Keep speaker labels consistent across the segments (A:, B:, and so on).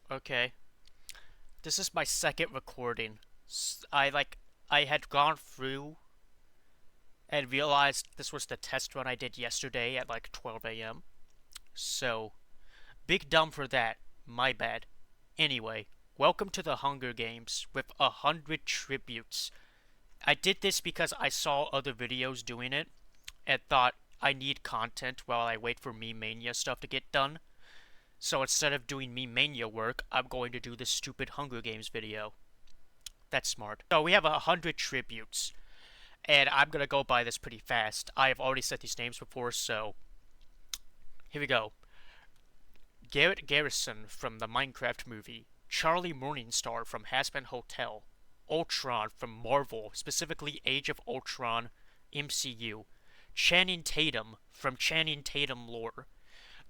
A: Okay. This is my second recording. I had gone through and realized this was the test run I did yesterday at like 12 a.m. So, big dumb for that. My bad. Anyway, welcome to the Hunger Games with 100 tributes. I did this because I saw other videos doing it and thought I need content while I wait for me Mania stuff to get done. So instead of doing me Mania work, I'm going to do this stupid Hunger Games video. That's smart. So we have 100 tributes, and I'm gonna go by this pretty fast. I have already said these names before, so here we go. Garrett Garrison from the Minecraft movie, Charlie Morningstar from Hazbin Hotel, Ultron from Marvel, specifically Age of Ultron MCU, Channing Tatum from Channing Tatum lore,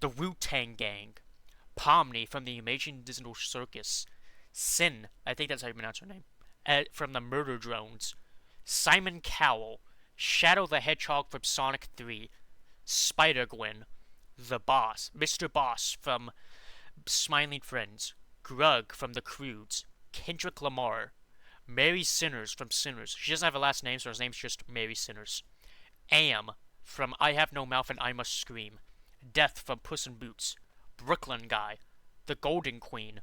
A: the Wu-Tang Gang, Pomni from the Amazing Digital Circus, Sin, I think that's how you pronounce her name, from the Murder Drones, Simon Cowell, Shadow the Hedgehog from Sonic 3, Spider-Gwen, the Boss, Mr. Boss from Smiling Friends, Grug from The Croods, Kendrick Lamar, Mary Sinners from Sinners. She doesn't have a last name, so her name's just Mary Sinners. Am from I Have No Mouth and I Must Scream, Death from Puss in Boots, Brooklyn Guy, The Golden Queen,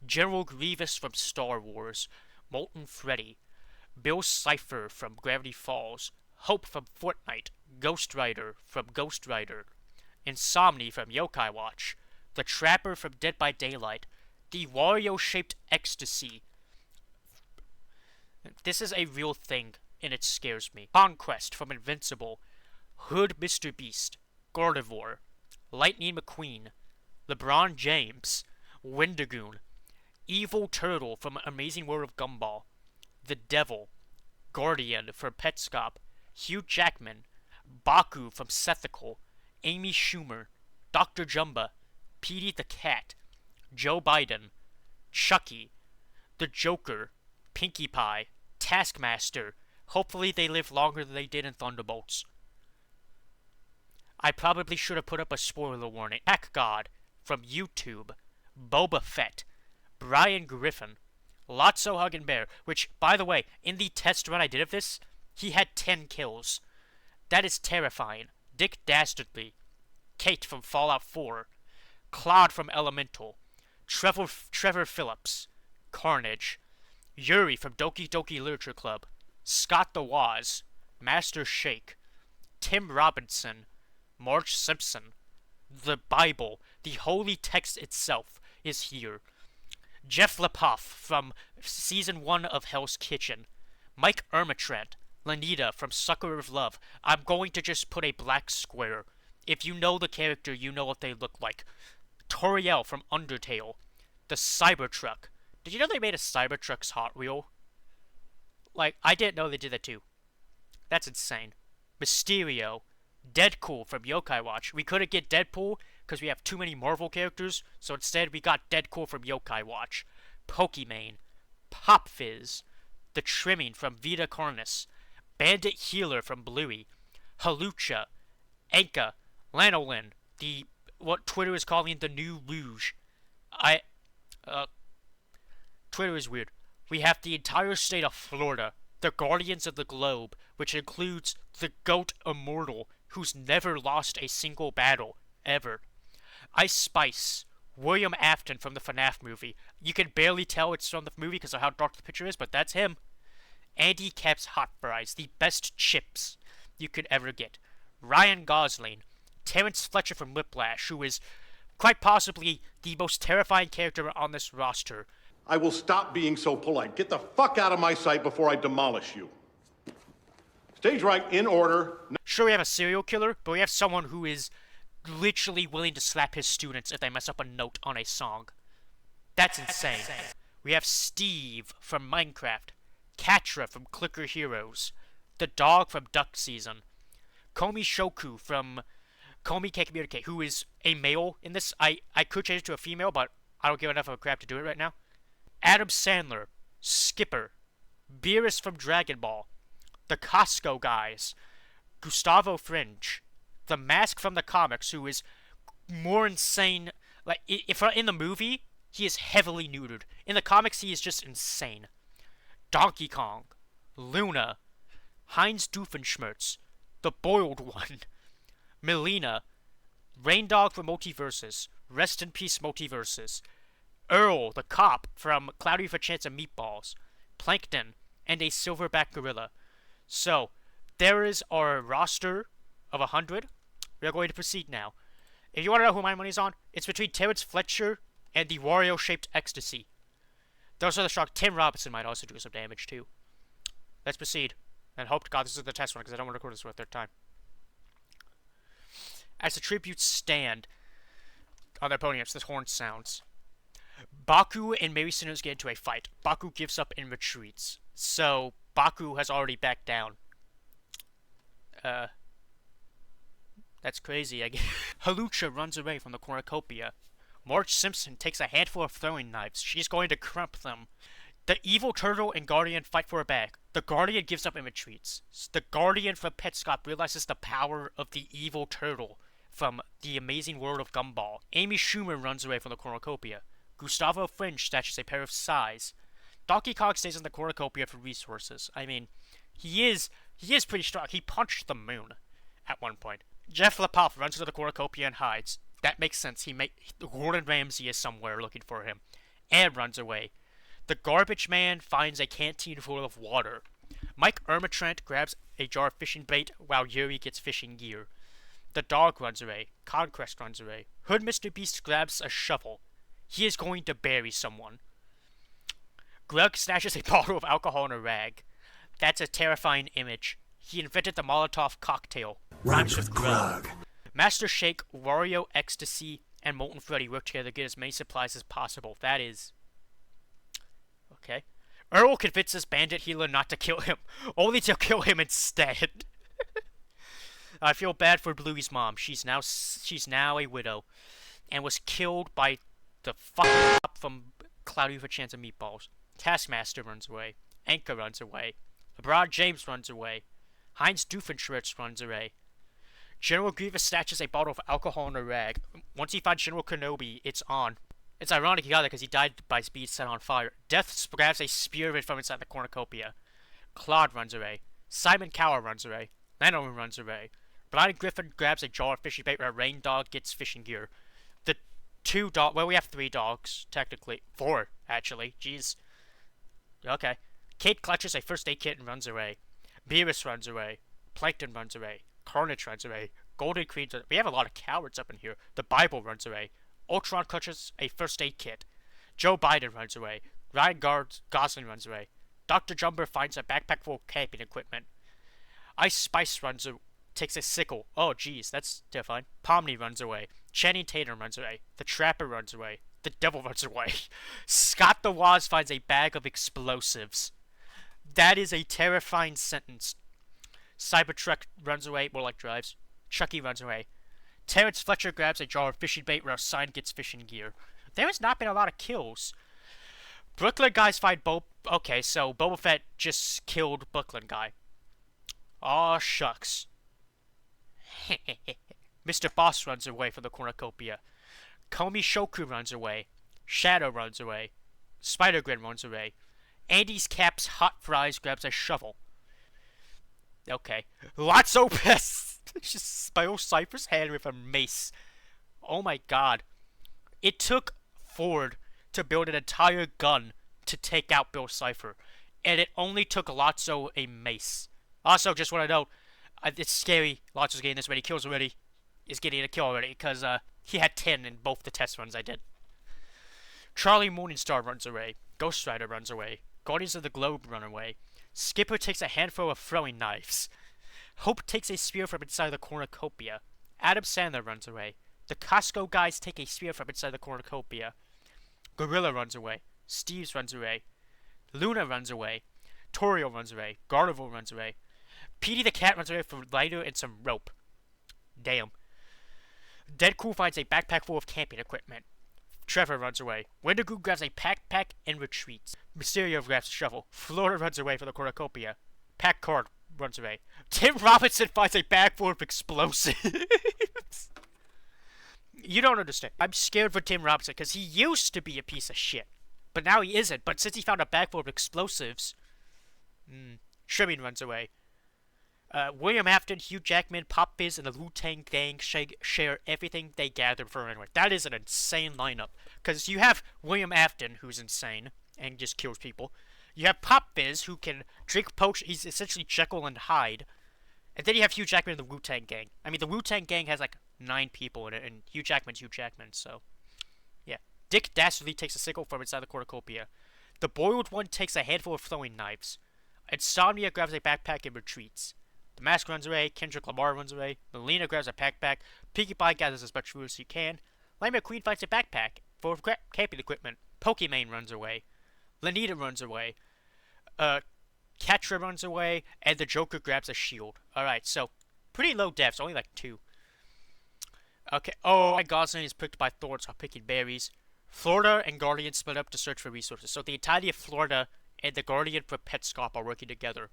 A: General Grievous from Star Wars, Molten Freddy, Bill Cipher from Gravity Falls, Hope from Fortnite, Ghost Rider from Ghost Rider, Insomni from Yokai Watch, The Trapper from Dead by Daylight, the Wario-shaped ecstasy. This is a real thing, and it scares me. Conquest from Invincible, Hood Mr. Beast, Gardevoir, Lightning McQueen, LeBron James, Wendigoon, Evil Turtle from Amazing World of Gumball, The Devil, Guardian from Petscop, Hugh Jackman, Baku from Sethical, Amy Schumer, Dr. Jumba, Petey the Cat, Joe Biden, Chucky, The Joker, Pinkie Pie, Taskmaster. Hopefully they live longer than they did in Thunderbolts. I probably should have put up a spoiler warning. Hack God from YouTube, Boba Fett, Brian Griffin, Lotso Huggin Bear, which, by the way, in the test run I did of this, he had 10 kills. That is terrifying. Dick Dastardly, Kate from Fallout 4, Claude from Elemental, Trevor Phillips, Carnage, Yuri from Doki Doki Literature Club, Scott the Woz, Master Shake, Tim Robinson, Marge Simpson, the Bible, the holy text itself, is here. Jeff Lepoff from Season 1 of Hell's Kitchen, Mike Ermitrant, Lanita from Sucker of Love. I'm going to just put a black square. If you know the character, you know what they look like. Toriel from Undertale, the Cybertruck. Did you know they made a Cybertruck's Hot Wheel? Like, I didn't know they did that too. That's insane. Mysterio, Deadpool from Yokai Watch. We couldn't get Deadpool because we have too many Marvel characters, so instead we got Deadpool from Yokai Watch. Pokimane, Pop Fizz, The Trimming from Vita Carnus, Bandit Healer from Bluey, Halucha, Anka, Lanolin, what Twitter is calling the new Rouge. Twitter is weird. We have the entire state of Florida, the Guardians of the Globe, which includes the GOAT Immortal, who's never lost a single battle, ever. Ice Spice, William Afton from the FNAF movie. You can barely tell it's from the movie because of how dark the picture is, but that's him. Andy Capp's Hot Fries, the best chips you could ever get. Ryan Gosling, Terrence Fletcher from Whiplash, who is quite possibly the most terrifying character on this roster.
B: I will stop being so polite. Get the fuck out of my sight before I demolish you. Stage right, in order.
A: Sure, we have a serial killer, but we have someone who is literally willing to slap his students if they mess up a note on a song. That's insane. We have Steve from Minecraft, Katra from Clicker Heroes, the dog from Duck Season, Komi Shoku from Komi Can't Communicate, who is a male in this. I could change it to a female, but I don't give enough of a crap to do it right now. Adam Sandler, Skipper, Beerus from Dragon Ball, the Costco Guys, Gustavo Fringe, the Mask from the comics, who is more insane. Like, if in the movie, He is heavily neutered. In the comics, he is just insane. Donkey Kong, Luna, Heinz Doofenshmirtz, the Boiled One, Melina, Rain Dog from Multiverses, Rest in Peace Multiverses, Earl, the cop from Cloudy with a Chance of Meatballs, Plankton, and a silverback gorilla. So, there is our roster of 100. We are going to proceed now. If you want to know who my money's on, it's between Terrence Fletcher and the Wario-shaped ecstasy. Those are the strong. Tim Robinson might also do some damage too. Let's proceed. And hope to God this is the test one, because I don't want to record this for a third time. As the tributes stand on their podiums, this horn sounds. Baku and Mary Sinners get into a fight. Baku gives up and retreats. So, Baku has already backed down. That's crazy, I guess. Halucha runs away from the cornucopia. Marge Simpson takes a handful of throwing knives. She's going to crump them. The evil turtle and Guardian fight for a bag. The Guardian gives up and retreats. The Guardian from Petscop realizes the power of the evil turtle from The Amazing World of Gumball. Amy Schumer runs away from the cornucopia. Gustavo Fringe stashes a pair of sais. Donkey Kong stays in the cornucopia for resources. I mean, he is pretty strong. He punched the moon at one point. Jeff LaPoff runs into the cornucopia and hides. That makes sense. Gordon Ramsay is somewhere looking for him. And runs away. The garbage man finds a canteen full of water. Mike Ermitrant grabs a jar of fishing bait while Yuri gets fishing gear. The dog runs away. Conquest runs away. Hood Mr. Beast grabs a shovel. He is going to bury someone. Grug snatches a bottle of alcohol in a rag. That's a terrifying image. He invented the Molotov cocktail.
C: Rhymes with Grug.
A: Master Shake, Wario, Ecstasy, and Molten Freddy work together to get as many supplies as possible. That is... okay. Earl convinces Bandit Healer not to kill him, only to kill him instead. I feel bad for Bluey's mom. She's now a widow, and was killed by the fuck up from Cloudy with a Chance of Meatballs. Taskmaster runs away. Anka runs away. LeBron James runs away. Heinz Doofenshmirtz runs away. General Grievous snatches a bottle of alcohol in a rag. Once he finds General Kenobi, it's on. It's ironic he got it because he died by being set on fire. Death grabs a spear from inside the cornucopia. Claude runs away. Simon Cowell runs away. Lano runs away. Brian Griffin grabs a jar of fishing bait where Rain Dog gets fishing gear. The two dogs... well, we have 3 dogs, technically. 4, actually. Jeez. Okay. Kate clutches a first aid kit and runs away. Beerus runs away. Plankton runs away. Carnage runs away. Golden Queen... we have a lot of cowards up in here. The Bible runs away. Ultron clutches a first aid kit. Joe Biden runs away. Ryan Gosling runs away. Dr. Jumper finds a backpack full of camping equipment. Ice Spice takes a sickle. Oh, jeez, that's terrifying. Pomni runs away. Channing Tatum runs away. The Trapper runs away. The Devil runs away. Scott the Woz finds a bag of explosives. That is a terrifying sentence. Cybertruck runs away, more like drives. Chucky runs away. Terrence Fletcher grabs a jar of fishing bait where Sign gets fishing gear. There has not been a lot of kills. Brooklyn guys find okay, so Boba Fett just killed Brooklyn guy. Aw, shucks. Mr. Boss runs away from the cornucopia. Komi Shoku runs away. Shadow runs away. Spider-Grin runs away. Andy's Caps Hot Fries grabs a shovel. Okay. Lotso Pest just spills Cypher's hand with a mace. Oh my god. It took Ford to build an entire gun to take out Bill Cipher. And it only took Lotso a mace. Also, just want to note, it's scary. Lotso's getting this many kills already. Is getting a kill already, because he had 10 in both the test runs I did. Charlie Morningstar runs away. Ghost Rider runs away. Guardians of the Globe run away. Skipper takes a handful of throwing knives. Hope takes a spear from inside the cornucopia. Adam Sandler runs away. The Costco guys take a spear from inside the cornucopia. Gorilla runs away. Steves runs away. Luna runs away. Toriel runs away. Gardevoir runs away. Petey the Cat runs away for lighter and some rope. Damn. Deadpool finds a backpack full of camping equipment. Trevor runs away. Wendigo grabs a backpack and retreats. Mysterio grabs a shovel. Florida runs away from the cornucopia. Pack Card runs away. Tim Robinson finds a bag full of explosives. You don't understand. I'm scared for Tim Robinson because he used to be a piece of shit. But now he isn't. But since he found a bag full of explosives, Sherman runs away. William Afton, Hugh Jackman, Pop Fizz, and the Wu-Tang Gang share everything they gathered for Renwick. That is an insane lineup. Because you have William Afton, who's insane and just kills people. You have Pop Fizz, who can drink potion. He's essentially Jekyll and Hyde. And then you have Hugh Jackman and the Wu-Tang Gang. I mean, the Wu-Tang Gang has like 9 people in it, and Hugh Jackman's Hugh Jackman, so... yeah. Dick Dastardly takes a sickle from inside the cornucopia. The Boiled One takes a handful of throwing knives. Insomnia grabs a backpack and retreats. The Mask runs away, Kendrick Lamar runs away, Melina grabs a backpack, Pinkie Pie gathers as much food as she can, Lightning McQueen finds a backpack full of camping equipment, Pokimane runs away, Lanita runs away, Catra runs away, and the Joker grabs a shield. Alright, so, pretty low deaths, only like 2. Okay, oh, Gosling is pricked by thorns while picking berries. Florida and Guardian split up to search for resources, so the entirety of Florida and the Guardian for Petscop are working together.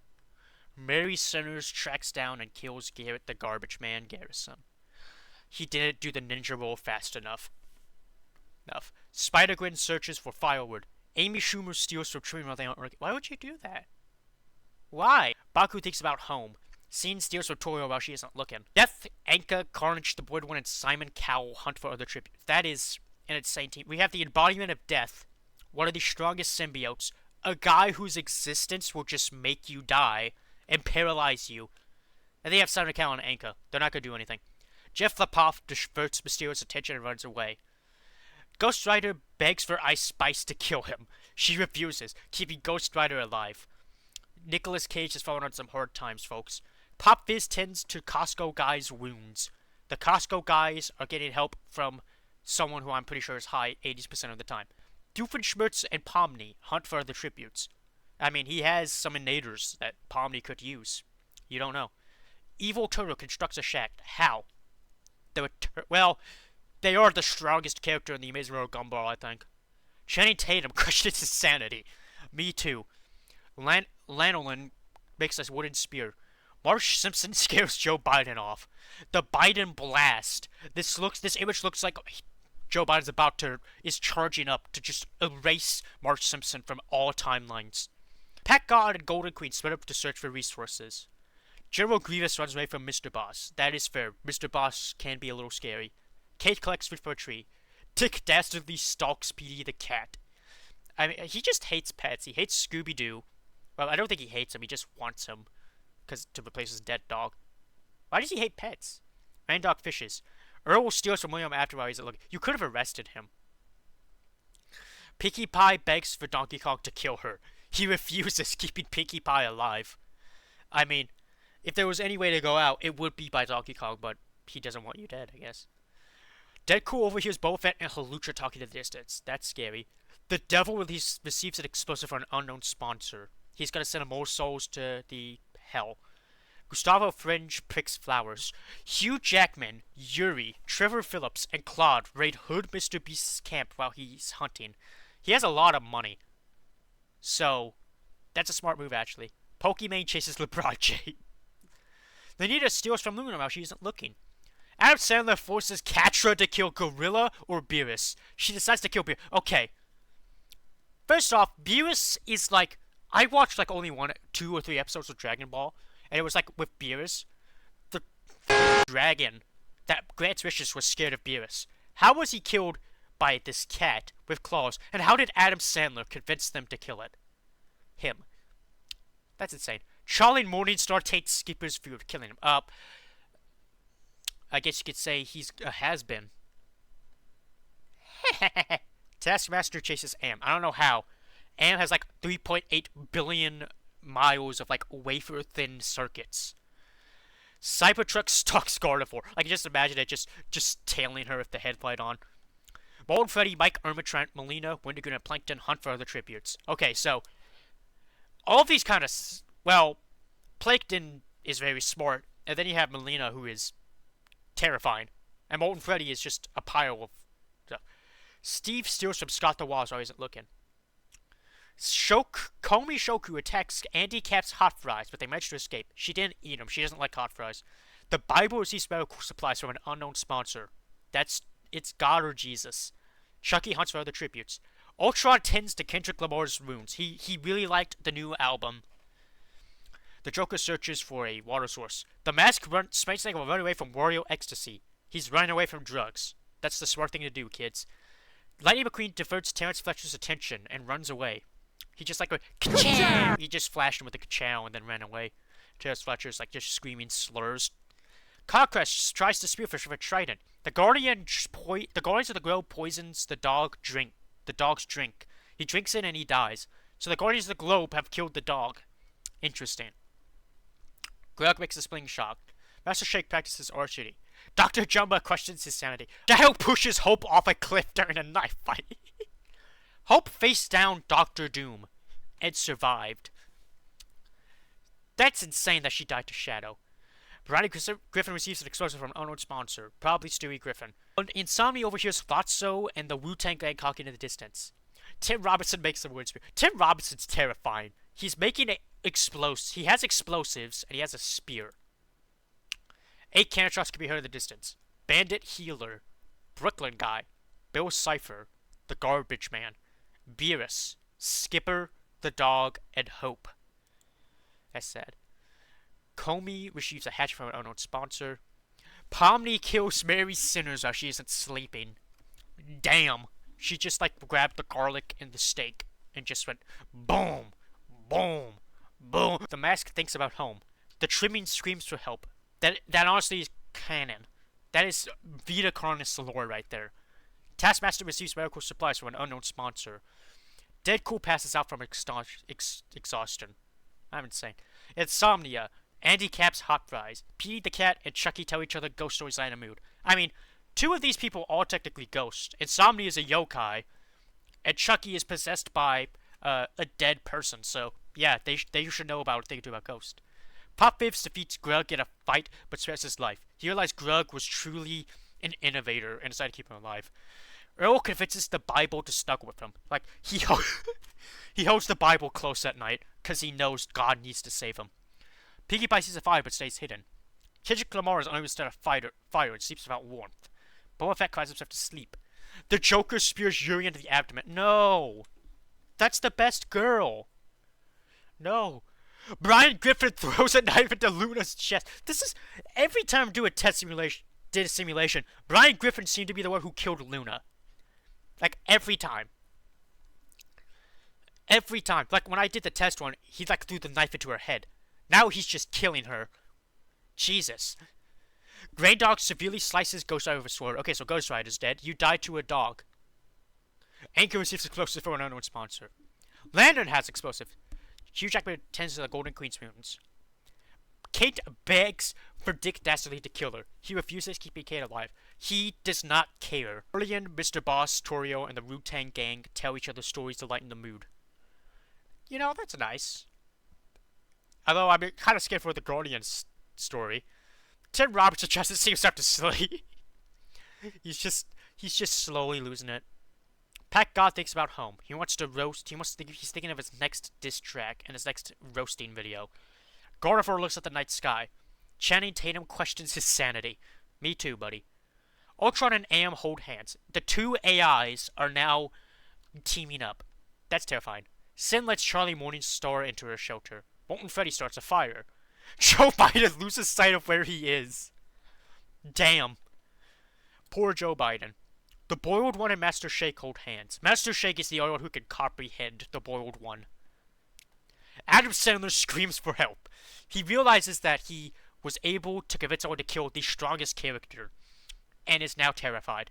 A: Mary Centers tracks down and kills Garrett the Garbage Man Garrison. He didn't do the ninja roll fast enough. Spider-Gwen searches for firewood. Amy Schumer steals from Trini while they aren't working. Why would you do that? Why? Baku thinks about home. Scene steals from Toyo while she isn't looking. Death, Anka, Carnage, the Boyd One, and Simon Cowell hunt for other tributes. That is an insane team. We have the embodiment of death, one of the strongest symbiotes, a guy whose existence will just make you die and paralyze you. And they have Simon Cowell and Anka. They're not going to do anything. Jeff Lapoff diverts Mysterio's attention and runs away. Ghost Rider begs for Ice Spice to kill him. She refuses, keeping Ghost Rider alive. Nicolas Cage has fallen on some hard times, folks. Pop Fizz tends to Costco guys' wounds. The Costco guys are getting help from someone who I'm pretty sure is high 80% of the time. Doofenshmirtz and Pomni hunt for other tributes. I mean, he has some innators that Pomni could use. You don't know. Evil Turtle constructs a shack. How? Well, they are the strongest character in the Amazing World Gumball, I think. Channing Tatum questions his sanity. Me too. Lanolin makes a wooden spear. Marsh Simpson scares Joe Biden off. The Biden blast. This image looks like Joe Biden's is charging up to just erase Marsh Simpson from all timelines. Pat God and Golden Queen split up to search for resources. General Grievous runs away from Mr. Boss. That is fair. Mr. Boss can be a little scary. Kate collects food for a tree. Dick dastardly stalks Petey the cat. I mean, he just hates pets. He hates Scooby-Doo. Well, I don't think he hates him. He just wants him to replace his dead dog. Why does he hate pets? And dog fishes. Earl steals from William after while he's at look. You could have arrested him. Pinkie Pie begs for Donkey Kong to kill her. He refuses, keeping Pinkie Pie alive. I mean, if there was any way to go out, it would be by Donkey Kong, but he doesn't want you dead, I guess. Deadpool overhears Boba Fett and Halucha talking to the distance. That's scary. The Devil receives an explosive from an unknown sponsor. He's gonna send more souls to the hell. Gustavo Fringe picks flowers. Hugh Jackman, Yuri, Trevor Phillips, and Claude raid Hood Mr. Beast's camp while he's hunting. He has a lot of money. So, that's a smart move, actually. Pokimane chases LeBron James. Lanita steals from Luna while she isn't looking. Adam Sandler forces Catra to kill Gorilla or Beerus. She decides to kill Beerus. Okay. First off, Beerus is like... I watched like only 2 or 3 episodes of Dragon Ball, and it was like with Beerus, the dragon that grants wishes was scared of Beerus. How was he killed by this cat with claws, and how did Adam Sandler convince them to kill it? Him. That's insane. Charlie Morningstar takes Skipper's food, killing him. I guess you could say he's a has-been. Taskmaster chases Am. I don't know how. Am has like 3.8 billion miles of like wafer-thin circuits. Cybertruck stalks Gardevoir. I can just imagine it just tailing her with the headlight on. Bald Freddy, Mike, Irma, Trent, Melina, Wendigoon, and Plankton hunt for other tributes. Okay, so all of these kind of... Well, Plankton is very smart, and then you have Melina, who is terrifying. And Molten Freddy is just a pile of stuff. Steve steals from Scott the Wall while he isn't looking. Komi Shoku attacks Andy Cap's hot fries, but they manage to escape. She didn't eat them. She doesn't like hot fries. The Bible receives medical supplies from an unknown sponsor. That's it's God or Jesus. Chucky hunts for other tributes. Ultron tends to Kendrick Lamar's wounds. He really liked the new album. The Joker searches for a water source. The Mask Space Snake will run away from Wario Ecstasy. He's running away from drugs. That's the smart thing to do, kids. Lightning McQueen diverts Terrence Fletcher's attention and runs away. He just like a ka-chow! He just flashed him with a ka-chow and then ran away. Terrence Fletcher's like just screaming slurs. Conquest tries to spearfish with a trident. The Guardians of the Globe poisons the dog's drink. He drinks it and he dies. So the Guardians of the Globe have killed the dog. Interesting. Grug makes a spling shot. Master Shake practices archery. Dr. Jumba questions his sanity. Dale pushes Hope off a cliff during a knife fight. Hope faced down Doctor Doom and survived. That's insane that she died to Shadow. Brady Griffin receives an explosive from an unknown sponsor, probably Stewie Griffin. Insomnia overhears Lotso and the Wu-Tang Gang talking in the distance. Tim Robinson makes the word spear. Tim Robinson's terrifying. He's making he has explosives and he has a spear. 8 cannon shots can be heard in the distance. Bandit Healer, Brooklyn Guy, Bill Cipher, the Garbage Man, Beerus, Skipper, the Dog, and Hope. That's sad. Comey receives a hatchet from an unknown sponsor. Pomni kills Mary Sinners while she isn't sleeping. Damn. She just like grabbed the garlic and the steak and just went boom, boom, boom. The Mask thinks about home. The Trimming screams for help. That honestly is canon. That is Vita Carnis lore right there. Taskmaster receives medical supplies from an unknown sponsor. Deadpool passes out from exhaustion. I'm insane. Insomnia. Andy Cap's hot fries. Petey the Cat and Chucky tell each other ghost stories in a mood. I mean, 2 of these people are technically ghosts. Insomnia is a yokai, and Chucky is possessed by a dead person. So yeah, they should know about what they can do about ghosts. Pop Vives defeats Grug in a fight, but spares his life. He realized Grug was truly an innovator and decided to keep him alive. Earl convinces the Bible to snuggle with him. Like he holds the Bible close at night because he knows God needs to save him. Pinkie Pie sees a fire but stays hidden. Kendrick Lamar is unable to start a fire and sleeps without warmth. Boba Fett cries himself to sleep. The Joker spears Yuri into the abdomen. No! That's the best girl! No! Brian Griffin throws a knife into Luna's chest. This is... Every time I do a simulation, Brian Griffin seemed to be the one who killed Luna. Like, every time. Every time. Like, when I did the test one, he, like, threw the knife into her head. Now he's just killing her. Jesus. Grey Dog severely slices Ghost Rider with a sword. Okay, so Ghost Rider's dead. You died to a dog. Anchor receives explosive from an unknown sponsor. Lantern has explosive. Hugh Jackman tends to the Golden Queen's mutants. Kate begs for Dick Dastardly to kill her. He refuses, keeping Kate alive. He does not care. Julian, Mr. Boss, Torio, and the Wu-Tang Gang tell each other stories to lighten the mood. You know, that's nice. Although I'm kind of scared for the Guardians story. Tim Robertson tries to see himself to sleep. He's just slowly losing it. Pat God thinks about home. He wants to roast. He's thinking of his next diss track and his next roasting video. Gardevoir looks at the night sky. Channing Tatum questions his sanity. Me too, buddy. Ultron and AM hold hands. The 2 AIs are now teaming up. That's terrifying. Sin lets Charlie Morningstar into her shelter. Molten Freddy starts a fire. Joe Biden loses sight of where he is. Damn. Poor Joe Biden. The Boiled One and Master Shake hold hands. Master Shake is the only one who can comprehend the Boiled One. Adam Sandler screams for help. He realizes that he was able to convince someone to kill the strongest character, and is now terrified.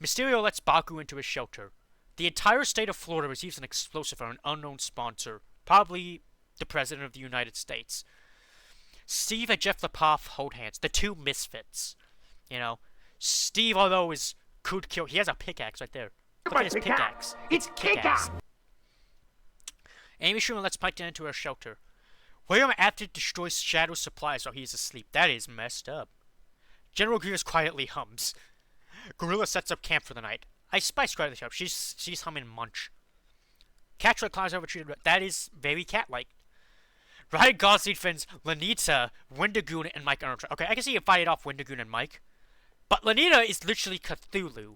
A: Mysterio lets Baku into his shelter. The entire state of Florida receives an explosive from an unknown sponsor, probably the President of the United States. Steve and Jeff Lepoff hold hands. The 2 misfits. You know, Steve, although could kill. He has a pickaxe right there. Look at his pickaxe. It's kick-ass. Amy Schumer lets Pike into her shelter. William Afton destroys Shadow's supplies while he is asleep. That is messed up. General Grievous quietly hums. Gorilla sets up camp for the night. I spy quietly up. She's humming Munch. Catchroy climbs over a tree. That is very cat-like. Ryan Gosling defends Lanita, Wendigoon, and Mike Arnold. Okay, I can see you fighting off Wendigoon and Mike. But Lanita is literally Cthulhu,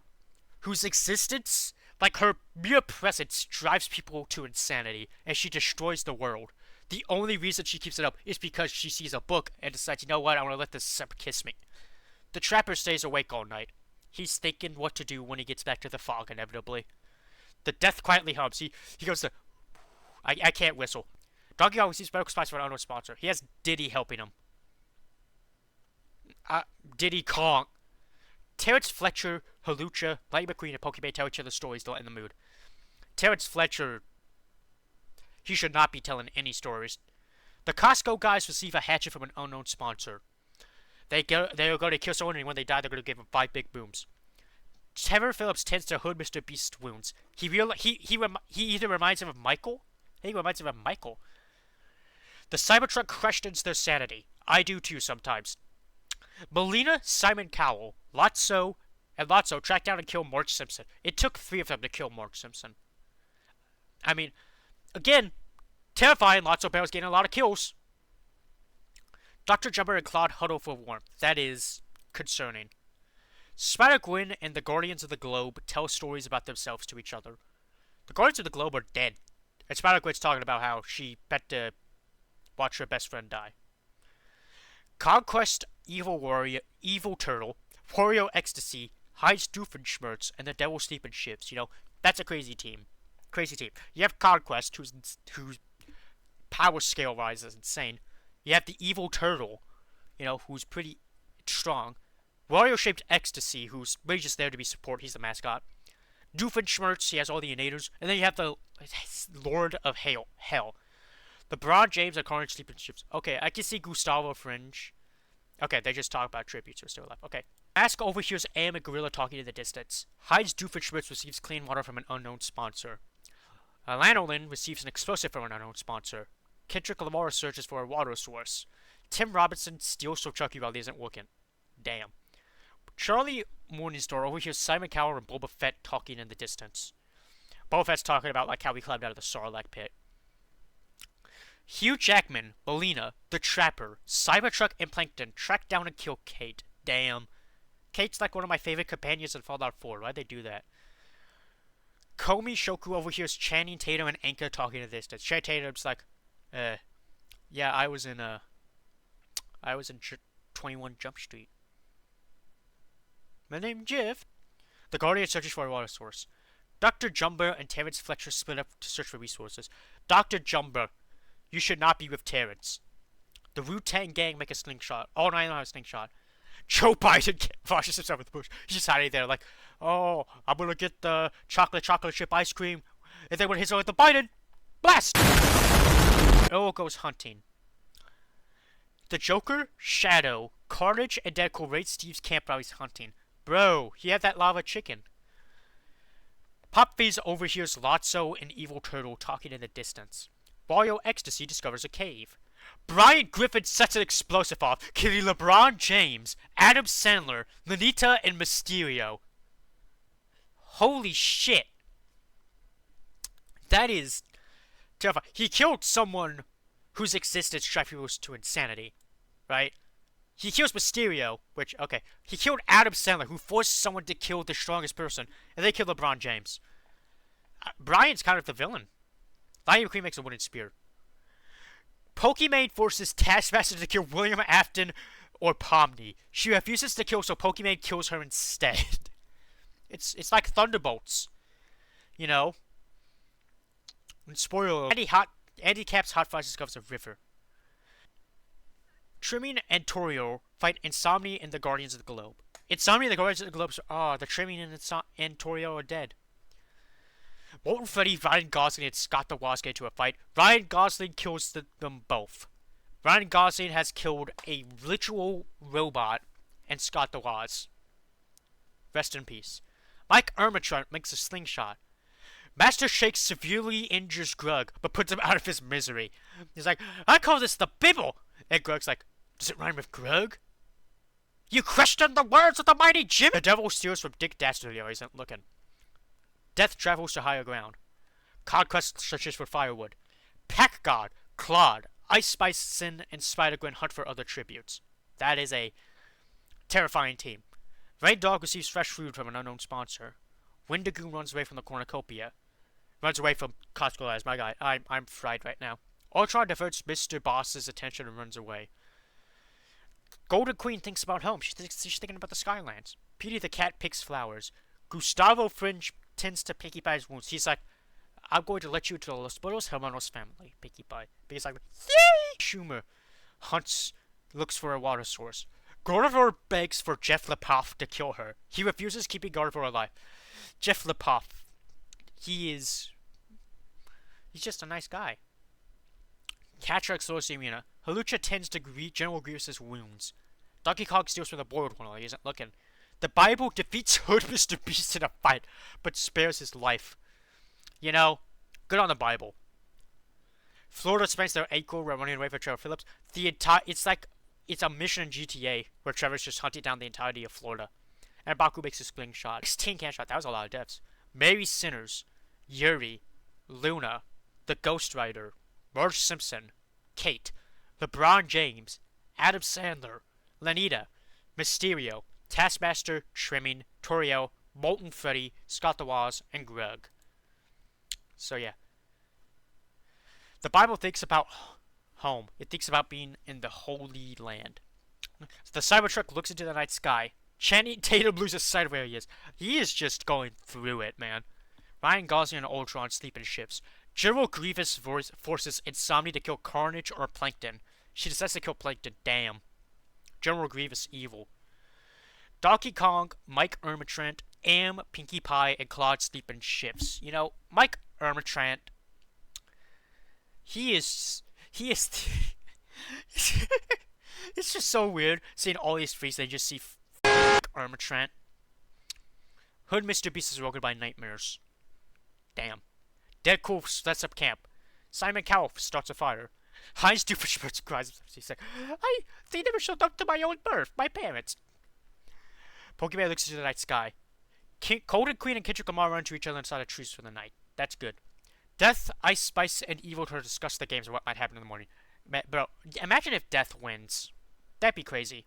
A: whose existence, like her mere presence, drives people to insanity, and she destroys the world. The only reason she keeps it up is because she sees a book and decides, you know what, I want to let this sub kiss me. The Trapper stays awake all night. He's thinking what to do when he gets back to the fog, inevitably. The death quietly hums. He goes to... I can't whistle. Doggy always sees medical supplies for an unknown sponsor. He has Diddy helping him. Diddy Kong. Terrence Fletcher, Halucha, Lightning McQueen, and Pokemon tell each other stories to lighten the mood. Terrence Fletcher... He should not be telling any stories. The Costco guys receive a hatchet from an unknown sponsor. They're going to kill someone, and when they die, they're going to give them 5 big booms. Trevor Phillips tends to hood Mr. Beast's wounds. He either reminds him of Michael. He reminds him of Michael. The Cybertruck questions their sanity. I do too sometimes. Melina, Simon Cowell, Lotso track down and kill Marge Simpson. It took 3 of them to kill Marge Simpson. I mean, again, terrifying. Lotso Barrel's getting a lot of kills. Dr. Jumper and Claude huddle for warmth. That is concerning. Spider-Gwen and the Guardians of the Globe tell stories about themselves to each other. The Guardians of the Globe are dead. And Spider-Gwen's talking about how she bet to watch her best friend die. Conquest, Evil Warrior, Evil Turtle, Wario Ecstasy, Hides Doofenshmirtz, and the Devil Sleeping Ships. You know, that's a crazy team. Crazy team. You have Conquest, whose power scale rise is insane. You have the Evil Turtle, you know, who's pretty strong. Wario-shaped Ecstasy, who's really just there to be support. He's the mascot. Doofenshmirtz, he has all the innators. And then you have the Lord of Hell. LeBron James and Carnage Sleeping Ships. Okay, I can see Gustavo Fringe. Okay, they just talk about tributes who are still alive. Okay. Mask overhears Am and Gorilla talking in the distance. Hides Doofenshmirtz receives clean water from an unknown sponsor. Lanolin receives an explosive from an unknown sponsor. Kendrick Lamar searches for a water source. Tim Robinson steals from Chucky while he isn't working. Damn. Charlie Morningstar overhears Simon Cowell and Boba Fett talking in the distance. Boba Fett's talking about like how he climbed out of the Sarlacc pit. Hugh Jackman, Melina, the Trapper, Cybertruck, and Plankton track down and kill Kate. Damn. Kate's like one of my favorite companions in Fallout 4. Why'd they do that? Komi Shoku overhears Channing Tatum and Anka talking in the distance. Channing Tatum's like, yeah, I was in 21 Jump Street. My name's Jeff. The Guardian searches for a water source. Dr. Jumper and Terrence Fletcher split up to search for resources. Dr. Jumper, you should not be with Terrence. The Wu-Tang gang make a slingshot. All 9 have a slingshot. Joe Biden washes himself with the bush. He's just hiding there like, oh, I'm gonna get the chocolate chip ice cream. And then when it hits with the Biden, blast! Earl goes hunting. The Joker, Shadow, Carnage, and Deadpool raid Steve's camp while he's hunting. Bro, he had that lava chicken. Popface overhears Lotso and Evil Turtle talking in the distance. Wario Ecstasy discovers a cave. Brian Griffin sets an explosive off, killing LeBron James, Adam Sandler, Lanita, and Mysterio. Holy shit. That is terrifying. He killed someone whose existence drives people to insanity, right? He kills Mysterio, which, okay. He killed Adam Sandler, who forced someone to kill the strongest person, and they killed LeBron James. Brian's kind of the villain. Lightning McQueen makes a wooden spear. Pokimane forces Taskmaster to kill William Afton or Pomni. She refuses to kill, so Pokimane kills her instead. It's like Thunderbolts, you know. And spoiler: Andy Cap's Hot Fuzz discovers a river. Trimming and Torio fight Insomnia and the Guardians of the Globe. Insomnia and the Guardians of the Globe are the Trimming and Torio are dead. Molten Freddy, Ryan Gosling, and Scott the Woz get into a fight. Ryan Gosling kills them both. Ryan Gosling has killed a literal robot and Scott the Woz. Rest in peace. Mike Ermitront makes a slingshot. Master Shake severely injures Grug, but puts him out of his misery. He's like, I call this the Bibble! And Grug's like, does it rhyme with Grug? You question the words of the mighty Jim! The devil steals from Dick Dastardly or isn't looking. Death travels to higher ground. Conquest searches for firewood. Pack God, Claude, Ice Bison, and Spider-Gwen hunt for other tributes. That is a terrifying team. Rain Dog receives fresh food from an unknown sponsor. Wendigoon runs away from the cornucopia. Runs away from Costco as my guy. I'm fried right now. Ultron diverts Mr. Boss's attention and runs away. Golden Queen thinks about home. She's thinking about the Skylands. Petey the cat picks flowers. Gustavo Fringe tends to Pinkie Pie's wounds. He's like, I'm going to let you to the Los Buenos Hermanos family, Pinkie Pie. He's like, yay! Schumer looks for a water source. Gardevoir begs for Jeff Lepoff to kill her. He refuses, keeping Gardevoir alive. Jeff Lepoff, he's just a nice guy. Catra explores the arena. Halucha tends to General Grievous's wounds. Donkey Kong steals from the board one while he isn't looking. The Bible defeats Hood Mr. Beast in a fight, but spares his life. You know, good on the Bible. Florida spends their ankle running away from Trevor Phillips. It's a mission in GTA where Trevor's just hunting down the entirety of Florida. And Baku makes a spling shot. 16 can shot. That was a lot of deaths. Mary Sinners, Yuri, Luna, the Ghost Rider, Marge Simpson, Kate, LeBron James, Adam Sandler, Lanita, Mysterio, Taskmaster, Trimming, Toriel, Molten Freddy, Scott the Woz, and Grug. So yeah. The Bible thinks about home. It thinks about being in the Holy Land. The Cybertruck looks into the night sky. Channing Tatum loses sight of where he is. He is just going through it, man. Ryan Gosling and Ultron sleep in ships. General Grievous forces Insomnia to kill Carnage or Plankton. She decides to kill Plankton. Damn. General Grievous evil. Donkey Kong, Mike Ermitrant, Am, Pinkie Pie, and Claude sleep in ships. You know, Mike Ermitrant, he is it's just so weird seeing all these freaks. They just see Ermitrant. Hood Mr. Beast is woken by nightmares. Damn. Deadpool sets up camp. Simon Cowell starts a fire. Heinz Doofenshmirtz cries. He's like, they never showed up to my own birth. My parents. Pokemon looks into the night sky. Golden Queen and Kendrick Lamar run to each other inside a truce for the night. That's good. Death, Ice Spice, and Evil to discuss the games and what might happen in the morning. Bro, imagine if Death wins. That'd be crazy.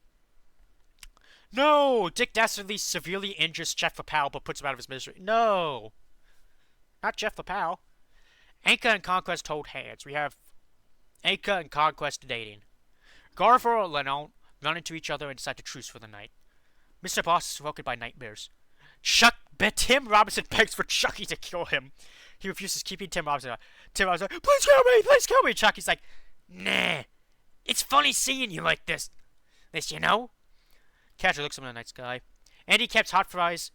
A: No! Dick Dastardly severely injures Jeff Lapal but puts him out of his misery. No! Not Jeff Lapal. Anka and Conquest hold hands. We have Anka and Conquest dating. Gardevoir and Lennon run into each other and decide to truce for the night. Mr. Boss is woken by nightmares. Tim Robinson begs for Chucky to kill him. He refuses, keeping Tim Robinson alive. Tim Robinson's like, please kill me, please kill me. Chucky's like, nah, it's funny seeing you like this, you know? Catcher looks up in the night sky. Andy Caps, Hot Fries,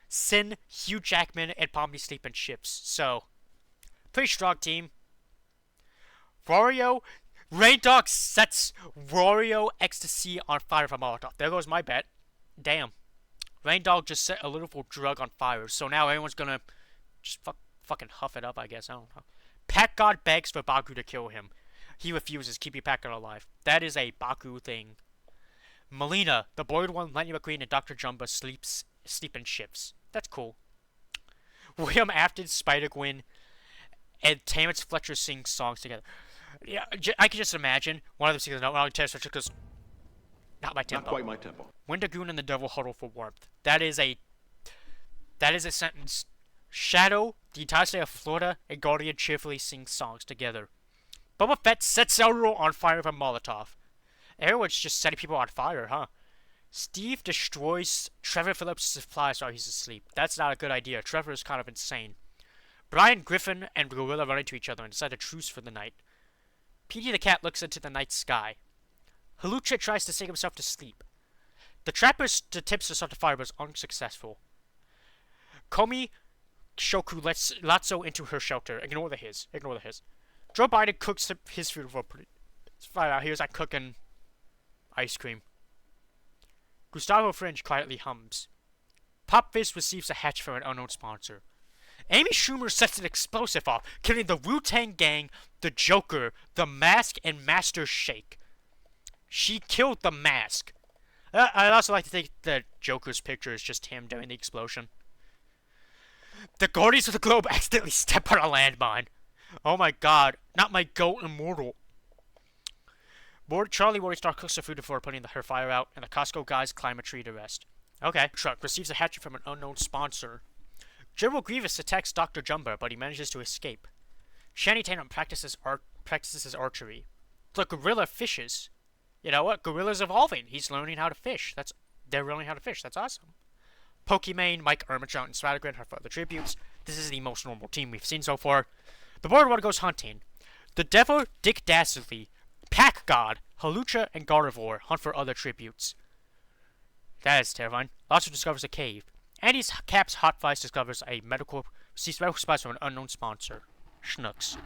A: Sin, Hugh Jackman, and Pomni sleep in ships. So, pretty strong team. Wario, Rain Dog sets Wario Ecstasy on fire from Molotov. There goes my bet. Damn. Rain Dog just set a little drug on fire, so now everyone's gonna just fucking huff it up, I guess. I don't know. Pat God begs for Baku to kill him. He refuses, keeping Pat God alive. That is a Baku thing. Melina, the Bored One, Lightning McQueen, and Dr. Jumba sleep in ships. That's cool. William Afton, Spider-Gwen, and Terrence Fletcher sing songs together. Yeah, I can just imagine one of them singing, no, Terrence Fletcher goes, not my tempo.
B: Not quite my tempo.
A: Wendigoon and the Devil huddle for warmth. That is a sentence. Shadow, the entire state of Florida, and Guardian cheerfully sing songs together. Boba Fett sets Elro on fire from Molotov. Everyone's just setting people on fire, huh? Steve destroys Trevor Phillips' supplies while he's asleep. That's not a good idea. Trevor is kind of insane. Brian Griffin and Gorilla run into each other and decide to truce for the night. Petey the cat looks into the night sky. Halucha tries to sing himself to sleep. The trapper attempts to start the fire but is unsuccessful. Komi Shoku lets Lotso into her shelter. Ignore the his. Joe Biden cooks his food for it's fine out. He was like cooking ice cream. Gustavo Fringe quietly hums. Popfist receives a hatch from an unknown sponsor. Amy Schumer sets an explosive off, killing the Wu-Tang Gang, the Joker, the Mask, and Master Shake. She killed the Mask. I'd also like to think the Joker's picture is just him during the explosion. The Guardians of the Globe accidentally step on a landmine. Oh my god, not my goat immortal. Charlie Morningstar cooks her food before putting her fire out, and the Costco guys climb a tree to rest. Okay. Truck receives a hatchet from an unknown sponsor. General Grievous attacks Dr. Jumbo, but he manages to escape. Channing Tatum practices archery. The gorilla fishes. You know what? Gorilla's evolving. He's learning how to fish. They're learning how to fish. That's awesome. Pokimane, Mike, Ermachant, and Stratagrin have further tributes. This is the most normal team we've seen so far. The Border One goes hunting. The Devil, Dick Dastardly, Pack God, Halucha, and Gardevoir hunt for other tributes. That is terrifying. Lotso discovers a cave. Andy's Cap's Hot Vice discovers sees medical supplies from an unknown sponsor. Schnooks.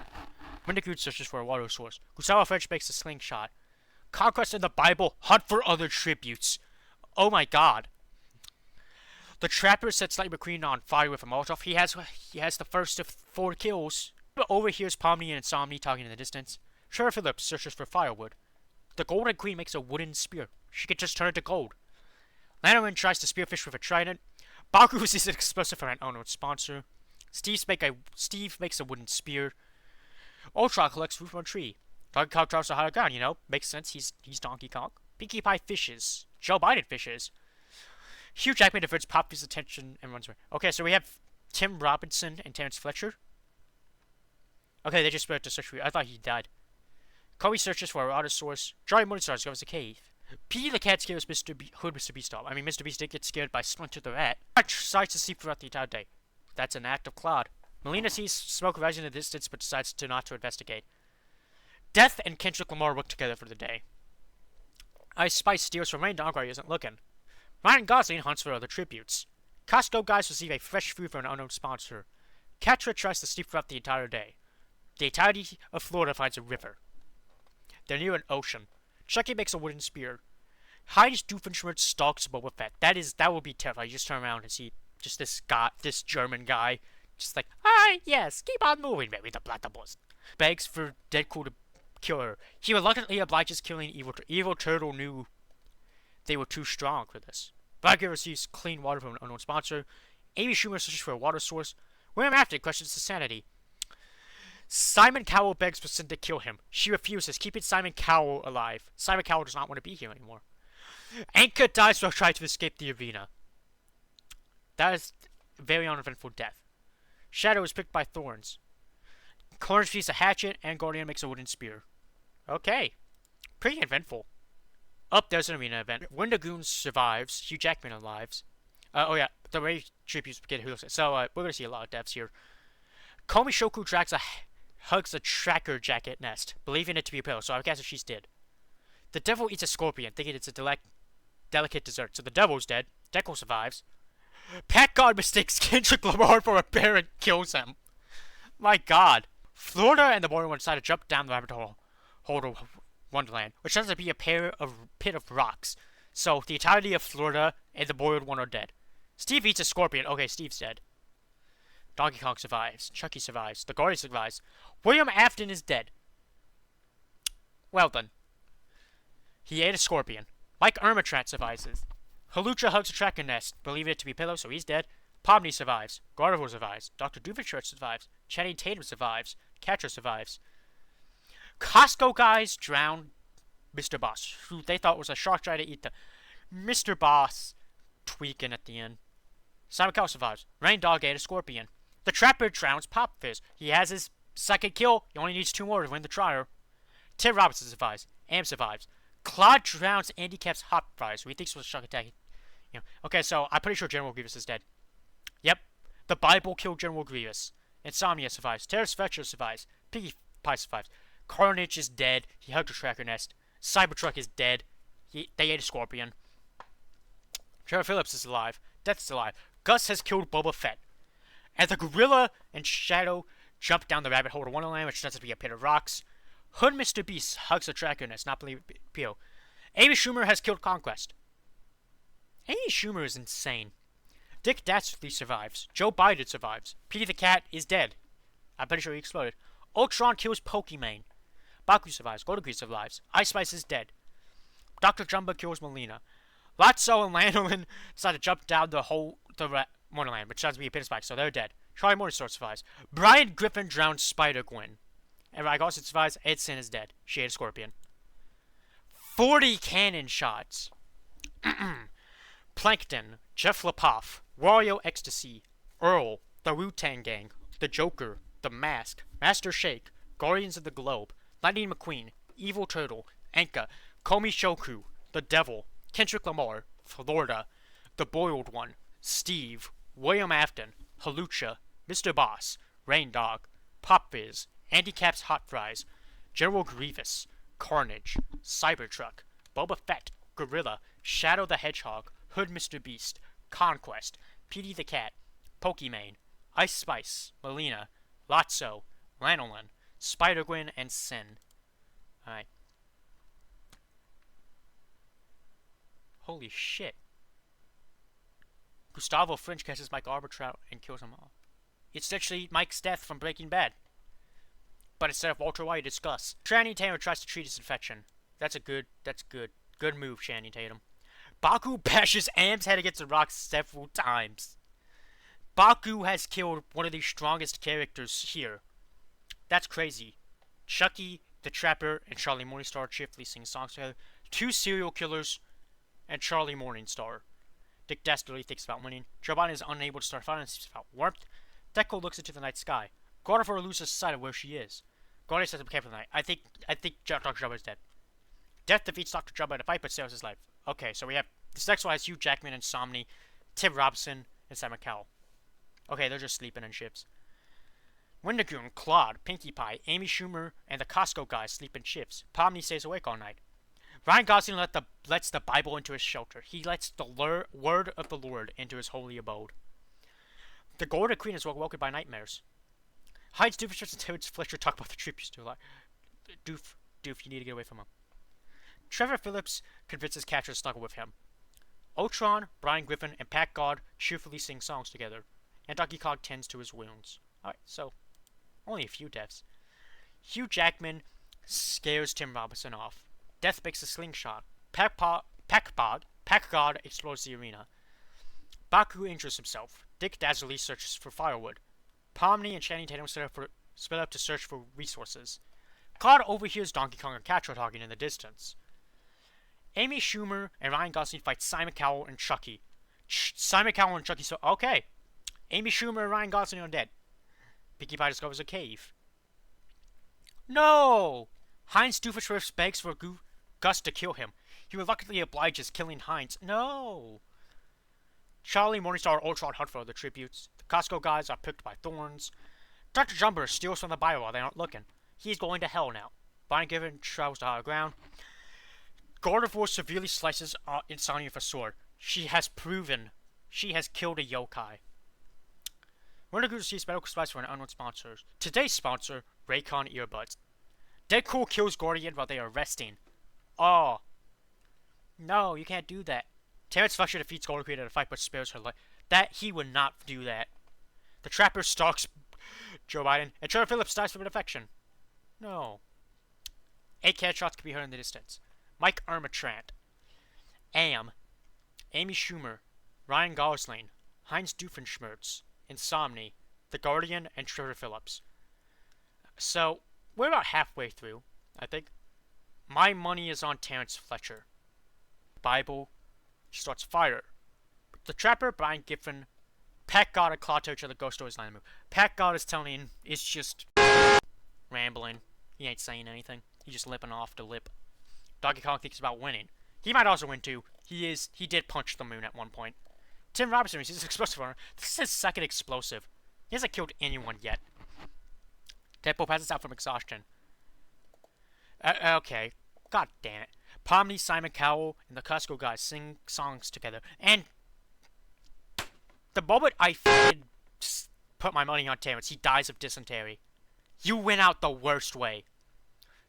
A: Windigoon searches for a water source. Gustavo French makes a slingshot. Conquest in the Bible, hunt for other tributes. Oh my god. The Trapper sets Lightning McQueen on fire with a Molotov. He has the first of 4 kills. But overhears Pomni and Insomni talking in the distance. Sheriff Phillips searches for firewood. The Golden Queen makes a wooden spear. She can just turn it to gold. Lanoran tries to spearfish with a trident. Baku sees an explosive from an unknown sponsor. Steve makes a wooden spear. Ultron collects fruit from a tree. Donkey Kong tries to hide ground, you know? Makes sense, he's Donkey Kong. Pinkie Pie fishes. Joe Biden fishes. Hugh Jackman diverts Poppy's attention and runs away. Okay, so we have Tim Robinson and Terrence Fletcher. Okay, they just spread to search for you. I thought he died. Kobe searches for a water source. Johnny Morningstar discovers a cave. Petey the cat scares Mr. Beast off. I mean, Mr. Beast did get scared by Splinter the rat. Decides to sleep throughout the entire day. That's an act of Claude. Melina sees smoke rising in the distance, but decides not to investigate. Death and Kendrick Lamar work together for the day. Ice Spice steals from Rain Dog while he isn't looking. Ryan Gosling hunts for other tributes. Costco guys receive a fresh food from an unknown sponsor. Catra tries to sleep throughout the entire day. The entirety of Florida finds a river. They're near an ocean. Chucky makes a wooden spear. Heinz Doofenshmirtz stalks Boba Fett. That would be terrifying. You just turn around and see just this German guy, just like, yes, keep on moving, baby, the platypus. Begs for Deadpool to kill her. He reluctantly obliges killing Evil Turtle knew they were too strong for this. Blackbeard receives clean water from an unknown sponsor. Amy Schumer searches for a water source. William Afton questions his sanity. Simon Cowell begs for Sin to kill him. She refuses, keeping Simon Cowell alive. Simon Cowell does not want to be here anymore. Anka dies while trying to escape the arena. That is a very uneventful death. Shadow is picked by thorns. Corn sees a hatchet, and Guardian makes a wooden spear. Okay. Pretty eventful. Up there's an arena event. Windigoon survives. Hugh Jackman alives. Oh yeah, the way tributes get who looks at. So we're gonna see a lot of deaths here. Komi Shoku hugs a tracker jacket nest, believing it to be a pillow, so I guess she's dead. The devil eats a scorpion, thinking it's a delicate dessert. So the devil's dead. Deco survives. Pat God mistakes Kendrick Lamar for a bear and kills him. My god. Florida and the Border One decide to jump down the rabbit hole of Wonderland, which turns out to be a pit of rocks. So the entirety of Florida and the Border One are dead. Steve eats a scorpion. Okay, Steve's dead. Donkey Kong survives. Chucky survives. The Guardian survives. William Afton is dead. Well done. He ate a scorpion. Mike Ermachant survives. Halucha hugs a tracker nest, believing it to be a pillow, so he's dead. Pomni survives. Gardevoir survives. Dr. Doofenshmirtz survives. Channing Tatum survives. Catra survives. Costco guys drown Mr. Boss, who they thought was a shark trying to eat them. Mr. Boss tweaking at the end. Simon Cowell survives. Rain Dog ate a scorpion. The Trapper drowns Pop Fizz. He has his second kill. He only needs 2 more to win the trial. Tim Robinson survives. Am survives. Claude drowns Andy Cap's Hot Fries, who he thinks was a shark attack. Okay, so I'm pretty sure General Grievous is dead. Yep. The Bible killed General Grievous. Insomnia survives. Terrence Fletcher survives. Pinkie Pie survives. Carnage is dead. He hugged a tracker nest. Cybertruck is dead. They ate a scorpion. Sheriff Phillips is alive. Death is alive. Gus has killed Boba Fett. And the Gorilla and Shadow jump down the rabbit hole to Wonderland, which turns out to be a pit of rocks. Hood Mr. Beast hugs a tracker nest, not believe Pio. Amy Schumer has killed Conquest. Amy Schumer is insane. Dick Dastardly survives. Joe Biden survives. Petey the cat is dead. I'm pretty sure he exploded. Ultron kills Pokimane. Baku survives. Golden survives. Ice Spice is dead. Dr. Jumbo kills Melina. Lotso and Lanolin decide to jump down the Wonderland, which sounds to be a pit of spikes, so they're dead. Charlie Morningstar survives. Brian Griffin drowns Spider-Gwen. And Rygosset survives. Edson is dead. She ate a scorpion. 40 cannon shots. Plankton, Jeff Lapoff, Wario Ecstasy, Earl, The Wu-Tang Gang, The Joker, The Mask, Master Shake, Guardians of the Globe, Lightning McQueen, Evil Turtle, Anka, Komi Shoku, The Devil, Kendrick Lamar, Florida, The Boiled One, Steve, William Afton, Halucha, Mr. Boss, Rain Dog, Pop Fizz, Andy Cap's Hot Fries, General Grievous, Carnage, Cybertruck, Boba Fett, Gorilla, Shadow the Hedgehog, Hood Mr. Beast, Conquest, Petey the Cat, Pokimane, Ice Spice, Melina, Lotso, Lanolin, Spider-Gwen, and Sin. Alright. Holy shit. Gustavo Fringe catches Mike Arbitrout and kills them all. It's actually Mike's death from Breaking Bad. But instead of Walter White, it's Gus. Channing Tatum tries to treat his infection. That's good. Good move, Channing Tatum. Baku bashes Am's head against the rock several times. Baku has killed one of the strongest characters here. That's crazy. Chucky, the Trapper, and Charlie Morningstar cheerfully sing songs together. 2 serial killers and Charlie Morningstar. Dick Dastardly thinks about winning. Joe Biden is unable to start fighting and seems about warmth. Deco looks into the night sky. Gardevoir loses sight of where she is. Guardian says to be careful tonight. I think Dr. Jumbo is dead. Death defeats Dr. Jumbo in a fight but saves his life. Okay, so we have this next one has Hugh Jackman and Somni, Tim Robinson, and Simon Cowell. Okay, they're just sleeping in ships. Wendigoon, Claude, Pinkie Pie, Amy Schumer, and the Costco guys sleep in ships. Pomni stays awake all night. Ryan Gosling lets the Bible into his shelter. He lets the word of the Lord into his holy abode. The Golden Queen is woken by nightmares. Heinz Doofenshmirtz and Terrence Fletcher talk about the trip he's still alive. Doof, you need to get away from him. Trevor Phillips convinces Catcher to snuggle with him. Ultron, Brian Griffin, and Pat God cheerfully sing songs together, and Donkey Kong tends to his wounds. Alright, so, only a few deaths. Hugh Jackman scares Tim Robinson off. Death makes a slingshot. Pack God explores the arena. Baku injures himself. Dick Dastardly searches for firewood. Pomni and Channing Tatum split up to search for resources. Claude overhears Donkey Kong and Catcher talking in the distance. Amy Schumer and Ryan Gosling fight Simon Cowell and Chucky. Simon Cowell and Chucky so okay. Amy Schumer and Ryan Gosling are dead. Pinkie Pie discovers a cave. No! Heinz Doofenshmirtz begs for Gus to kill him. He reluctantly obliges, killing Heinz. No! Charlie, Morningstar, and Ultron hunt for other tributes. The Costco guys are picked by thorns. Dr. Jumper steals from the Bible while they aren't looking. He's going to hell now. Brian Given travels to higher ground. Gardevoir severely slices Insomnia with a sword. She has killed a yokai. Wendigoon receives medical supplies from an unknown sponsor. Today's sponsor, Raycon Earbuds. Deadpool kills Guardian while they are resting. Oh. No, you can't do that. Terrence Fletcher defeats Golden Queen in a fight but spares her life. He would not do that. The Trapper stalks Joe Biden, and Trevor Phillips dies from an infection. No. 8 cat shots can be heard in the distance. Mike Armatrant. Amy Schumer, Ryan Gosling, Heinz Doofenshmirtz, Insomni, The Guardian, and Trevor Phillips. So, we're about halfway through, I think. My money is on Terrence Fletcher. Bible starts fire. The Trapper, Brian Giffen, Pat God, and Claude Turch are the ghost stories line move. Pat God is just rambling. He ain't saying anything. He's just lipping off the lip. Donkey Kong thinks about winning. He might also win too. He did punch the moon at one point. Tim Robinson receives an explosive runner. This is his second explosive. He hasn't killed anyone yet. Deadpool passes out from exhaustion. Okay. God damn it. Pomni, Simon Cowell, and the Costco guys sing songs together. And the moment I put my money on Terrence, he dies of dysentery. You went out the worst way.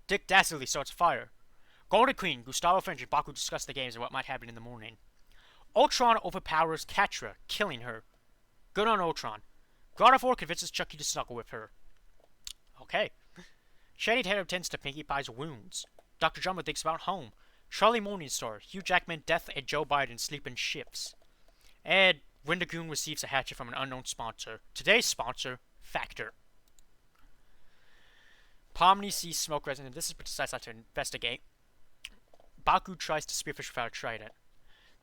A: Dick Dastardly starts fire. Golden Queen, Gustavo Fringe, and Baku discuss the games and what might happen in the morning. Ultron overpowers Catra, killing her. Good on Ultron. Gardevoir convinces Chucky to snuggle with her. Okay. Channing Tatum tends to Pinkie Pie's wounds. Dr. Jumbo thinks about home. Charlie Morningstar, Hugh Jackman, Death, and Joe Biden sleep in ships. And Wendigoon receives a hatchet from an unknown sponsor. Today's sponsor, Factor. Pomni sees smoke resin and this is decides not to investigate. Baku tries to spearfish without a trident.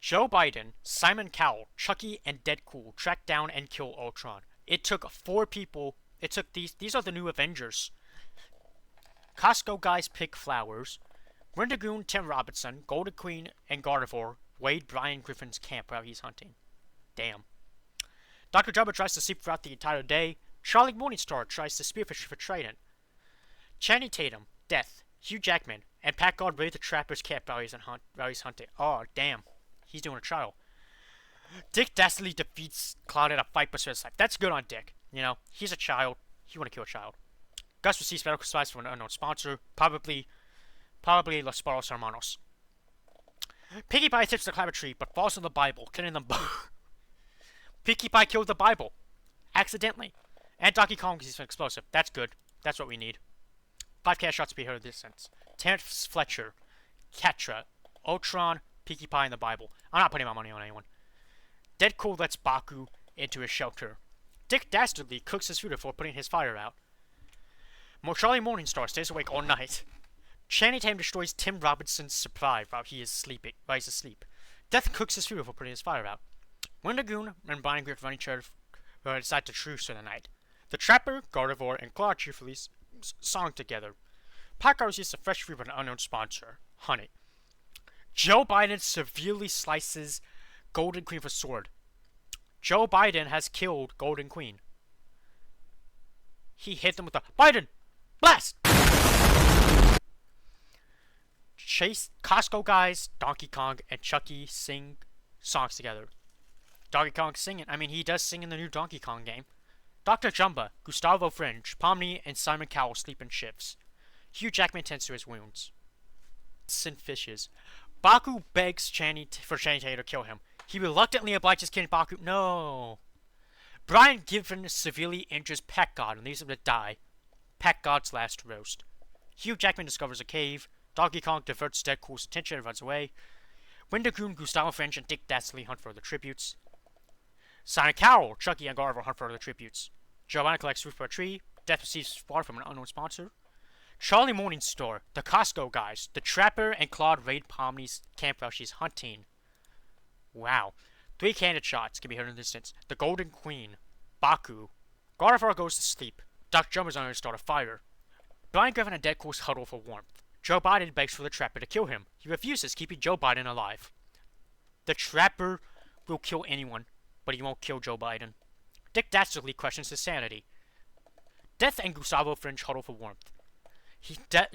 A: Joe Biden, Simon Cowell, Chucky, and Deadpool track down and kill Ultron. It took 4 people. It took these are the new Avengers. Costco guys pick flowers. Wendigoon, Tim Robinson, Golden Queen, and Gardevoir raid Brian Griffin's camp while he's hunting. Damn. Dr. Jumbo tries to sleep throughout the entire day. Charlie Morningstar tries to spearfish for Trident. Channing Tatum, Death, Hugh Jackman, and Pat God raid the Trapper's camp while he's hunting. Oh, damn. He's doing a trial. Dick Dastardly defeats Cloud in a fight but spares his life. That's good on Dick. You know, he's a child. He want to kill a child. Gus receives medical supplies from an unknown sponsor. Probably Los Barros Hermanos. Pinkie Pie tips to climb a tree but falls on the Bible, killing them both. Pinkie Pie killed the Bible. Accidentally. And Donkey Kong is an explosive. That's good. That's what we need. 5 cash shots to be heard in this sense. Terrence Fletcher, Catra, Ultron, Pinkie Pie, and the Bible. I'm not putting my money on anyone. Deadpool lets Baku into his shelter. Dick Dastardly cooks his food before putting his fire out. Charlie Morningstar stays awake all night. Channing Tatum destroys Tim Robinson's supply while he's asleep. Death cooks his food before putting his fire out. Wendigoon and Brian Griffin run each other decide to truce for the night. The Trapper, Gardevoir, and Claude cheerfully song together. Paco receives a fresh fruit from an unknown sponsor, honey. Joe Biden severely slices Golden Queen with a sword. Joe Biden has killed Golden Queen. He hit them with a Biden blast. Chase Costco guys, Donkey Kong, and Chucky sing songs together. Donkey Kong singing. I mean, he does sing in the new Donkey Kong game. Dr. Jumba, Gustavo Fringe, Pomni, and Simon Cowell sleep in shifts. Hugh Jackman tends to his wounds. Sin fishes. Baku begs for Channing Tatum to kill him. He reluctantly obliges killing Baku. No. Brian Giffen severely injures Pat God and leaves him to die. Pat God's last roast. Hugh Jackman discovers a cave. Donkey Kong diverts Deadpool's attention and runs away. Wendigoon, Gustavo Fringe, and Dick Dastardly hunt for other tributes. Simon Cowell, Chucky, and Gardevoir hunt for other tributes. Giovanna collects fruit from a tree. Death receives water from an unknown sponsor. Charlie Morningstar, the Costco guys, the Trapper, and Claude raid Pomni's camp while she's hunting. Wow. 3 candid shots can be heard in the distance. The Golden Queen, Baku. Gardevoir goes to sleep. Dr. Jumper's on to start a fire. Brian Griffin and Deadpool huddle for warmth. Joe Biden begs for the Trapper to kill him. He refuses, keeping Joe Biden alive. The Trapper will kill anyone, but he won't kill Joe Biden. Dick Dastardly questions his sanity. Death and Gustavo Fringe huddle for warmth.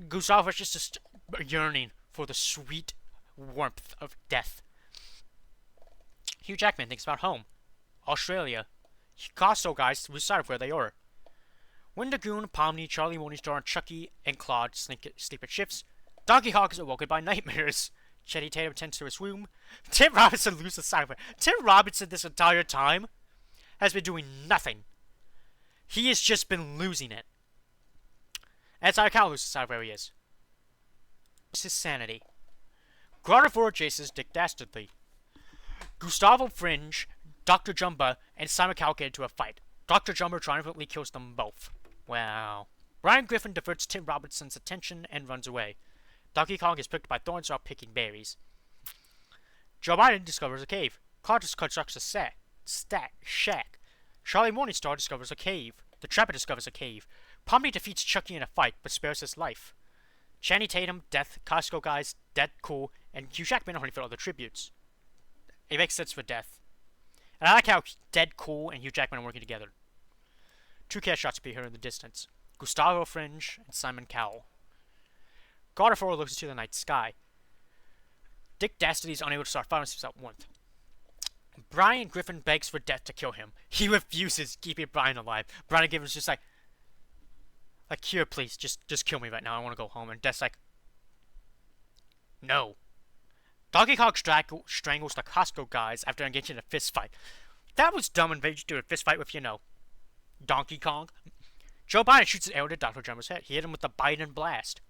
A: Gustavo is just yearning for the sweet warmth of death. Hugh Jackman thinks about home. Australia. Costco guys lose sight of where they are. Wendigoon, Pomni, Charlie Morningstar, and Chucky and Claude sleep at shifts. Donkey Kong is awoken by nightmares. Channing Tatum tends to his womb. Tim Robinson loses sight of it. Tim Robinson this entire time has been doing nothing. He has just been losing it. And Simon Cowell loses sight of where he is. It's his sanity. Gardevoir chases Dick Dastardly. Gustavo Fringe, Dr. Jumba, and Simon Cowell get into a fight. Dr. Jumba triumphantly kills them both. Wow. Brian Griffin diverts Tim Robinson's attention and runs away. Donkey Kong is pricked by thorns while picking berries. Joe Biden discovers a cave. Claude constructs a shack. Charlie Morningstar discovers a cave. The Trapper discovers a cave. Pomni defeats Chucky in a fight, but spares his life. Channing Tatum, Death, Costco guys, Deadpool, and Hugh Jackman are hunting for other tributes. It makes sense for Death. And I like how Deadpool and Hugh Jackman are working together. 2 cash shots appear in the distance. Gustavo Fringe and Simon Cowell. Gardevoir looks into the night sky. Dick Dastardly is unable to start firing without warmth. Brian Griffin begs for Death to kill him. He refuses, keeping Brian alive. Brian Griffin's just like, here, please, just kill me right now. I want to go home. And Death's like, no. Donkey Kong strangles the Costco guys after engaging in a fist fight. That was dumb and vague to do a fist fight with, Donkey Kong. Joe Biden shoots an arrow to Dr. Jumper's head. He hit him with the Biden blast.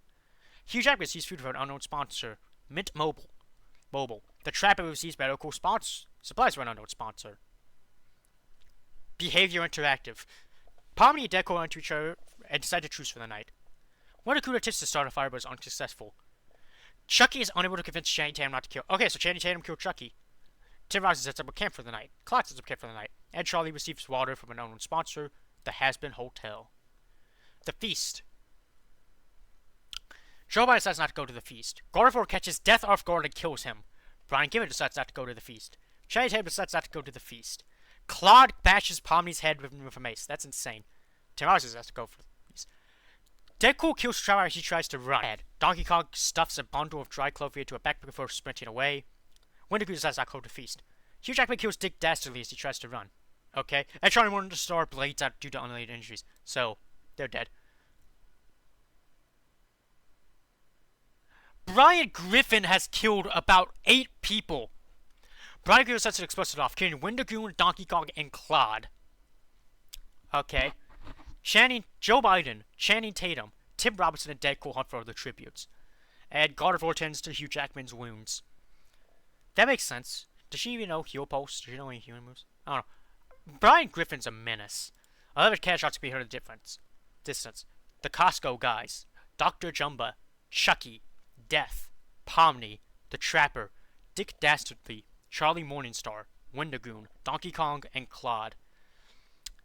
A: Hugh Jackman receives food from an unknown sponsor, Mint Mobile. The Trapper receives medical supplies from an unknown sponsor. Behavior interactive. Pomni and Deco run into each other and decide to truce for the night. Wendigoon attempts to start a fire but is unsuccessful. Chucky is unable to convince Channing Tatum not to kill. Okay, so Channing Tatum killed Chucky. Tim Robinson sets up a camp for the night. Claude sets up camp for the night. And Charlie receives water from an unknown sponsor, the Has-Been Hotel. The feast. Joe Biden decides not to go to the feast. Gardevoir catches Death off guard and kills him. Brian Gibbons decides not to go to the feast. Channing Tatum decides not to go to the feast. Claude bashes Pomni's head with a mace. That's insane. Tim Robinson has to go for the feast. Deadpool kills Trevor as he tries to run. Donkey Kong stuffs a bundle of dry clothes into a backpack before sprinting away. Wendigo decides not to go to the feast. Hugh Jackman kills Dick Dastardly as he tries to run. Okay? And Charlie Morningstar blades out due to unrelated injuries. So, they're dead. Brian Griffin has killed about 8 people. Brian Griffin sets an explosive off, killing Wendigo, Donkey Kong, and Claude. Okay. Joe Biden, Channing Tatum, Tim Robinson, and Deadpool hunt for other tributes. And Gardevoir tends to Hugh Jackman's wounds. That makes sense. Does she even know heal pulse? Does she know any human moves? I don't know. Brian Griffin's a menace. 11 cash shots to be heard of the distance. The Costco guys. Dr. Jumba. Chucky. Death. Pomni. The Trapper. Dick Dastardly. Charlie Morningstar. Wendigoon. Donkey Kong, and Claude.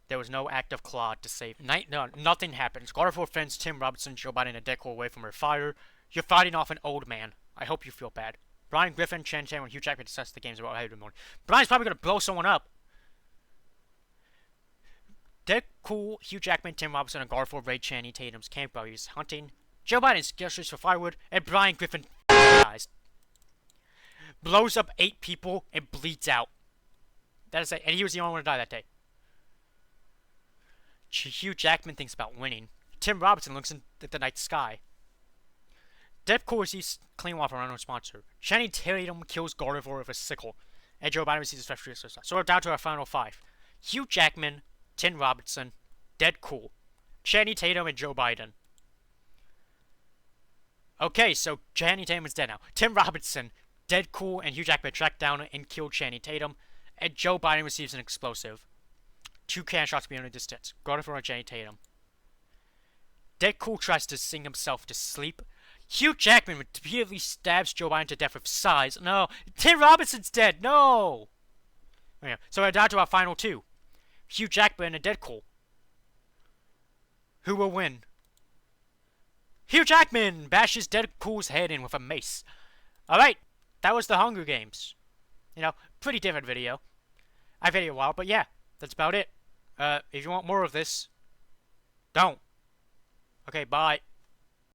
A: There was no act of Claude to save. Nothing happens. Gardevoir fends Tim Robinson, Joe Biden, and Deadpool away from her fire. You're fighting off an old man. I hope you feel bad. Brian Griffin, Channing Tatum, and Hugh Jackman discuss the games about how to morning. Brian's probably going to blow someone up. Deadpool, Hugh Jackman, Tim Robinson, and Gardevoir raid Channing Tatum's camp while he's hunting. Joe Biden gestures for firewood, and Brian Griffin dies. Blows up 8 people and bleeds out. That is it. And he was the only one to die that day. Hugh Jackman thinks about winning. Tim Robinson looks at the night sky. Deadpool receives clean water from an unknown sponsor. Channing Tatum kills Gardevoir with a sickle. And Joe Biden receives a special exercise. So we're down to our final 5. Hugh Jackman, Tim Robinson, Deadpool, Channing Tatum, and Joe Biden. Okay, so Channing Tatum is dead now. Tim Robinson, Deadpool, and Hugh Jackman track down and kill Channing Tatum. And Joe Biden receives an explosive. 2 cannon shots beyond a distance. Gardevoir and Channing Tatum. Deadpool tries to sing himself to sleep. Hugh Jackman repeatedly stabs Joe Biden to death with sighs. No! Tim Robinson's dead! No! Okay, so we're down to our final 2. Hugh Jackman and Deadpool. Who will win? Hugh Jackman bashes Deadpool's head in with a mace. Alright, that was the Hunger Games. You know, pretty different video. I've had it a while, but yeah, that's about it. If you want more of this, don't. Okay, bye.